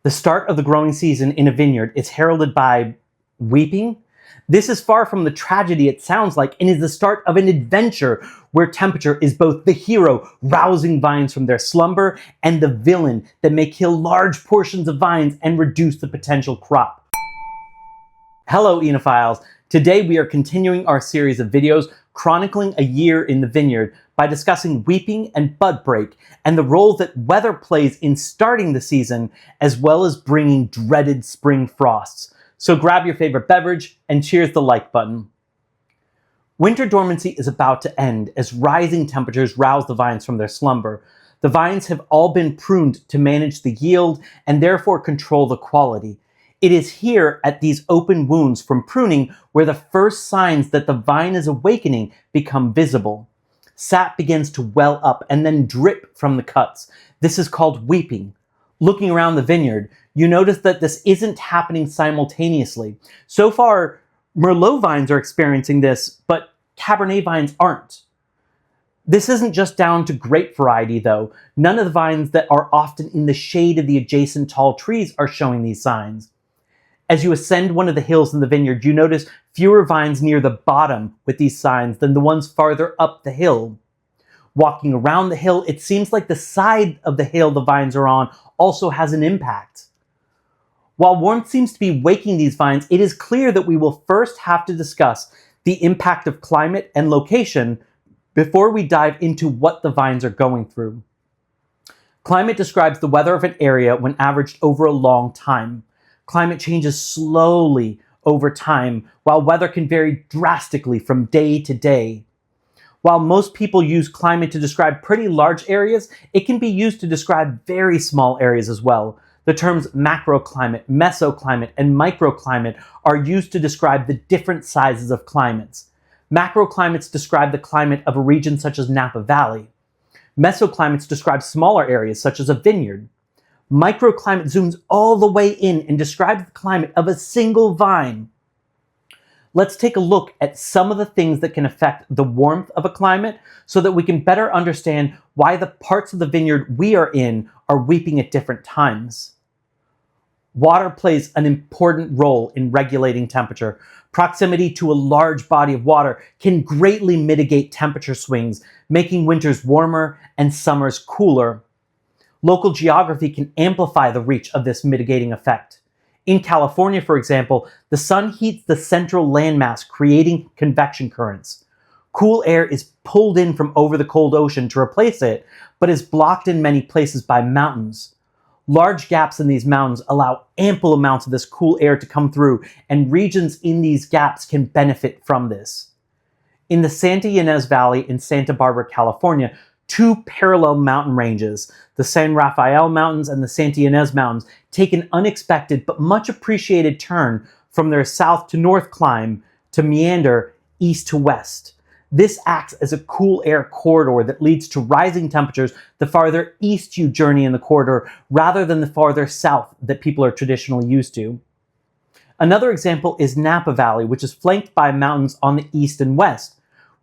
The start of the growing season in a vineyard is heralded by weeping. This is far from the tragedy it sounds like and is the start of an adventure where temperature is both the hero rousing vines from their slumber and the villain that may kill large portions of vines and reduce the potential crop. Hello enophiles. Today we are continuing our series of videos chronicling a year in the vineyard by discussing weeping and budbreak and the role that weather plays in starting the season as well as bringing dreaded spring frosts. So grab your favorite beverage and cheers the like button. Winter dormancy is about to end as rising temperatures rouse the vines from their slumber. The vines have all been pruned to manage the yield and therefore control the quality. It is here at these open wounds from pruning where the first signs that the vine is awakening become visible. Sap begins to well up and then drip from the cuts. This is called weeping. Looking around the vineyard, you notice that this isn't happening simultaneously. So far, Merlot vines are experiencing this, but Cabernet vines aren't. This isn't just down to grape variety though. None of the vines that are often in the shade of the adjacent tall trees are showing these signs. As you ascend one of the hills in the vineyard, you notice fewer vines near the bottom with these signs than the ones farther up the hill. Walking around the hill, it seems like the side of the hill the vines are on also has an impact. While warmth seems to be waking these vines, it is clear that we will first have to discuss the impact of climate and location before we dive into what the vines are going through. Climate describes the weather of an area when averaged over a long time. Climate changes slowly over time, while weather can vary drastically from day to day. While most people use climate to describe pretty large areas, it can be used to describe very small areas as well. The terms macroclimate, mesoclimate, and microclimate are used to describe the different sizes of climates. Macroclimates describe the climate of a region such as Napa Valley. Mesoclimates describe smaller areas such as a vineyard. Microclimate zooms all the way in and describes the climate of a single vine. Let's take a look at some of the things that can affect the warmth of a climate so that we can better understand why the parts of the vineyard we are in are weeping at different times. Water plays an important role in regulating temperature. Proximity to a large body of water can greatly mitigate temperature swings, making winters warmer and summers cooler. Local geography can amplify the reach of this mitigating effect. In California, for example, the sun heats the central landmass, creating convection currents. Cool air is pulled in from over the cold ocean to replace it, but is blocked in many places by mountains. Large gaps in these mountains allow ample amounts of this cool air to come through, and regions in these gaps can benefit from this. In the Santa Ynez Valley in Santa Barbara, California, two parallel mountain ranges, the San Rafael Mountains and the Santa Ynez Mountains, take an unexpected but much appreciated turn from their south to north climb to meander east to west. This acts as a cool air corridor that leads to rising temperatures the farther east you journey in the corridor rather than the farther south that people are traditionally used to. Another example is Napa Valley, which is flanked by mountains on the east and west,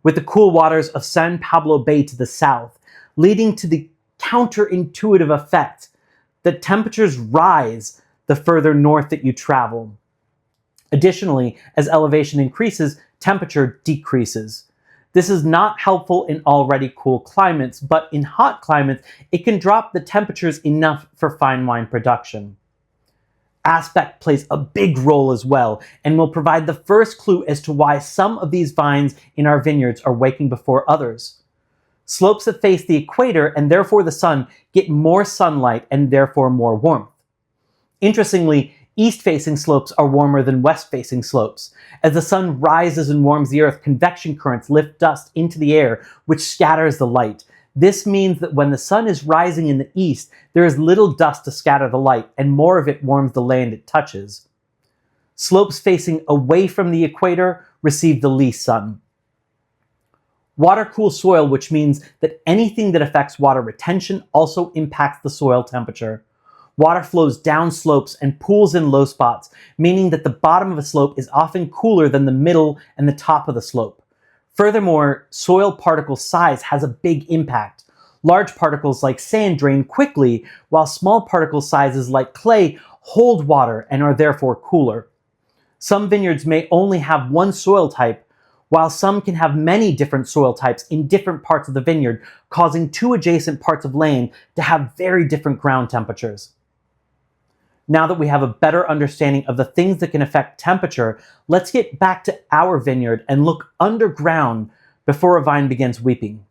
with the cool waters of San Pablo Bay to the south, leading to the counterintuitive effect that temperatures rise the further north that you travel. Additionally, as elevation increases, temperature decreases. This is not helpful in already cool climates, but in hot climates, it can drop the temperatures enough for fine wine production. Aspect plays a big role as well, and will provide the first clue as to why some of these vines in our vineyards are waking before others. Slopes that face the equator and therefore the sun get more sunlight and therefore more warmth. Interestingly, east-facing slopes are warmer than west-facing slopes. As the sun rises and warms the earth, convection currents lift dust into the air, which scatters the light. This means that when the sun is rising in the east, there is little dust to scatter the light, and more of it warms the land it touches. Slopes facing away from the equator receive the least sun. Water cools soil, which means that anything that affects water retention also impacts the soil temperature. Water flows down slopes and pools in low spots, meaning that the bottom of a slope is often cooler than the middle and the top of the slope. Furthermore, soil particle size has a big impact. Large particles like sand drain quickly, while small particle sizes like clay hold water and are therefore cooler. Some vineyards may only have one soil type, while some can have many different soil types in different parts of the vineyard, causing two adjacent parts of land to have very different ground temperatures. Now that we have a better understanding of the things that can affect temperature, let's get back to our vineyard and look underground before a vine begins weeping.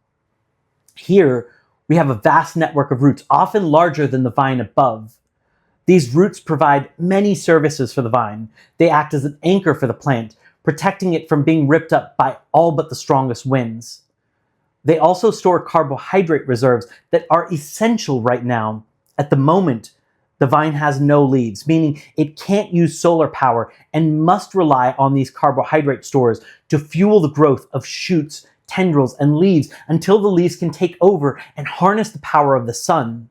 Here, we have a vast network of roots, often larger than the vine above. These roots provide many services for the vine. They act as an anchor for the plant, protecting it from being ripped up by all but the strongest winds. They also store carbohydrate reserves that are essential right now. At the moment, the vine has no leaves, meaning it can't use solar power and must rely on these carbohydrate stores to fuel the growth of shoots, tendrils, and leaves until the leaves can take over and harness the power of the sun.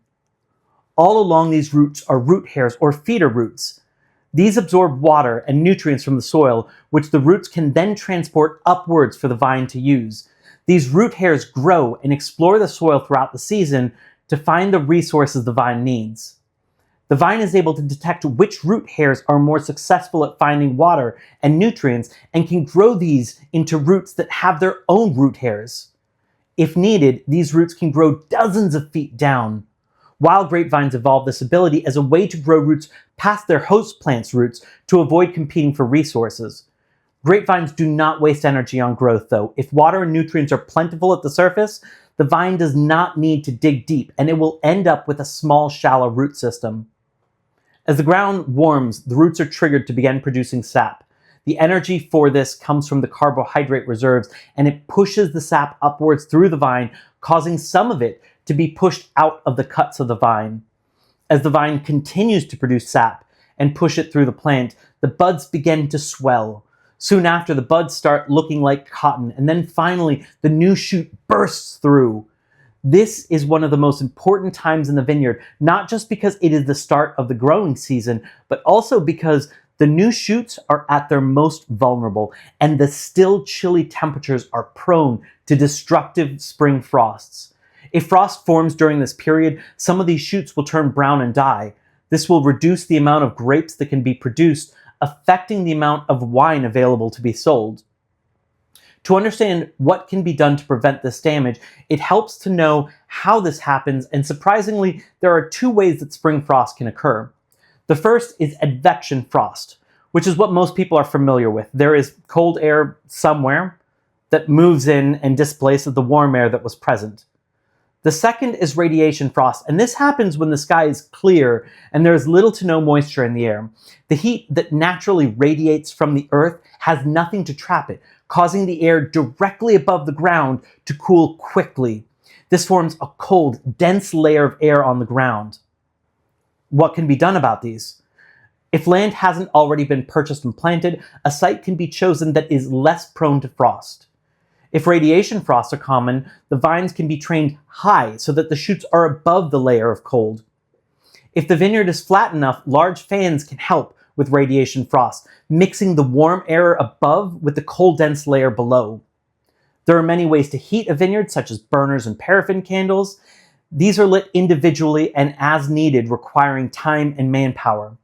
All along these roots are root hairs or feeder roots. These absorb water and nutrients from the soil, which the roots can then transport upwards for the vine to use. These root hairs grow and explore the soil throughout the season to find the resources the vine needs. The vine is able to detect which root hairs are more successful at finding water and nutrients and can grow these into roots that have their own root hairs. If needed, these roots can grow dozens of feet down. Wild grapevines evolved this ability as a way to grow roots past their host plant's roots to avoid competing for resources. Grapevines do not waste energy on growth, though. If water and nutrients are plentiful at the surface, the vine does not need to dig deep, and it will end up with a small, shallow root system. As the ground warms, the roots are triggered to begin producing sap. The energy for this comes from the carbohydrate reserves, and it pushes the sap upwards through the vine, causing some of it to be pushed out of the cuts of the vine. As the vine continues to produce sap and push it through the plant, the buds begin to swell. Soon after, the buds start looking like cotton, and then finally, the new shoot bursts through. This is one of the most important times in the vineyard, not just because it is the start of the growing season, but also because the new shoots are at their most vulnerable, and the still chilly temperatures are prone to destructive spring frosts. If frost forms during this period, some of these shoots will turn brown and die. This will reduce the amount of grapes that can be produced, affecting the amount of wine available to be sold. To understand what can be done to prevent this damage, it helps to know how this happens, and surprisingly, there are two ways that spring frost can occur. The first is advection frost, which is what most people are familiar with. There is cold air somewhere that moves in and displaces the warm air that was present. The second is radiation frost, and this happens when the sky is clear and there is little to no moisture in the air. The heat that naturally radiates from the earth has nothing to trap it, causing the air directly above the ground to cool quickly. This forms a cold, dense layer of air on the ground. What can be done about these? If land hasn't already been purchased and planted, a site can be chosen that is less prone to frost. If radiation frosts are common, the vines can be trained high so that the shoots are above the layer of cold. If the vineyard is flat enough, large fans can help with radiation frost, mixing the warm air above with the cold, dense layer below. There are many ways to heat a vineyard, such as burners and paraffin candles. These are lit individually and as needed, requiring time and manpower.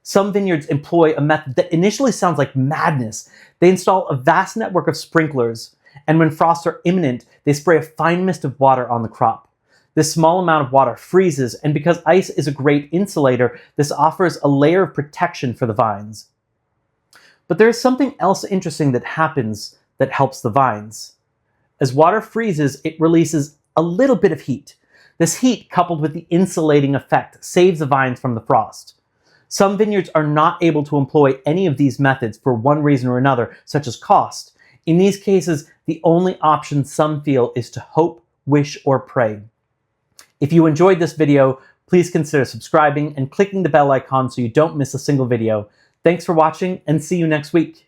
Some vineyards employ a method that initially sounds like madness. They install a vast network of sprinklers, and when frosts are imminent, they spray a fine mist of water on the crop. This small amount of water freezes, and because ice is a great insulator, this offers a layer of protection for the vines. But there is something else interesting that happens that helps the vines. As water freezes, it releases a little bit of heat. This heat, coupled with the insulating effect, saves the vines from the frost. Some vineyards are not able to employ any of these methods for one reason or another, such as cost. In these cases, the only option some feel is to hope, wish, or pray. If you enjoyed this video, please consider subscribing and clicking the bell icon so you don't miss a single video. Thanks for watching, and see you next week.